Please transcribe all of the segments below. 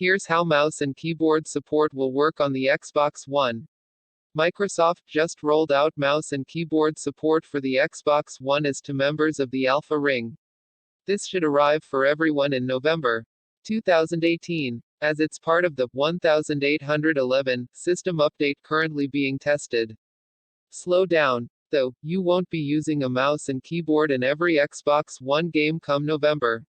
Here's how mouse and keyboard support will work on the Xbox One. Microsoft just rolled out mouse and keyboard support for the Xbox One as to members of the Alpha Ring. This should arrive for everyone in November 2018, as it's part of the 1811 system update currently being tested. Slow down, though, you won't be using a mouse and keyboard in every Xbox One game come November.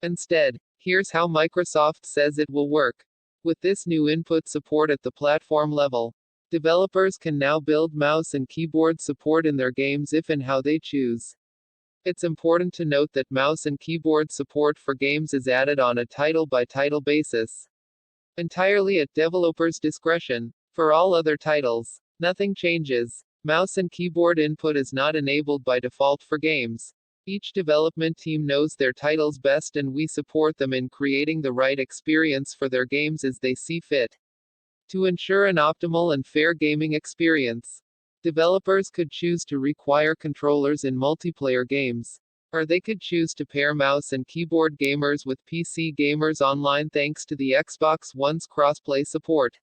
Instead, here's how Microsoft says it will work. With this new input support at the platform level, developers can now build mouse and keyboard support in their games if and how they choose. It's important to note that mouse and keyboard support for games is added on a title-by-title basis, entirely at developers' discretion. For all other titles, nothing changes. Mouse and keyboard input is not enabled by default for games. Each development team knows their titles best, and we support them in creating the right experience for their games as they see fit. To ensure an optimal and fair gaming experience, developers could choose to require controllers in multiplayer games, or they could choose to pair mouse and keyboard gamers with PC gamers online thanks to the Xbox One's crossplay support.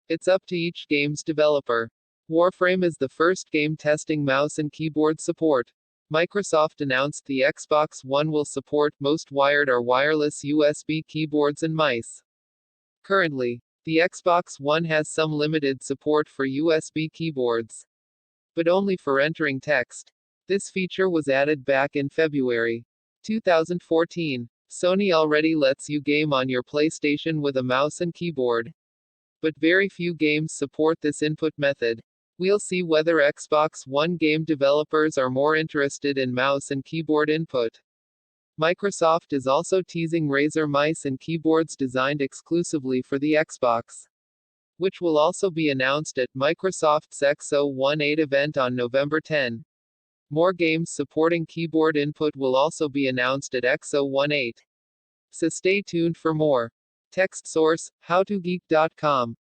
It's up to each game's developer. Warframe is the first game testing mouse and keyboard support. Microsoft announced the Xbox One will support most wired or wireless USB keyboards and mice. Currently, the Xbox One has some limited support for USB keyboards, but only for entering text. This feature was added back in February 2014. Sony already lets you game on your PlayStation with a mouse and keyboard, but very few games support this input method. We'll see whether Xbox One game developers are more interested in mouse and keyboard input. Microsoft is also teasing Razer mice and keyboards designed exclusively for the Xbox, which will also be announced at Microsoft's X018 event on November 10. More games supporting keyboard input will also be announced at X018. So stay tuned for more. Text source: howtogeek.com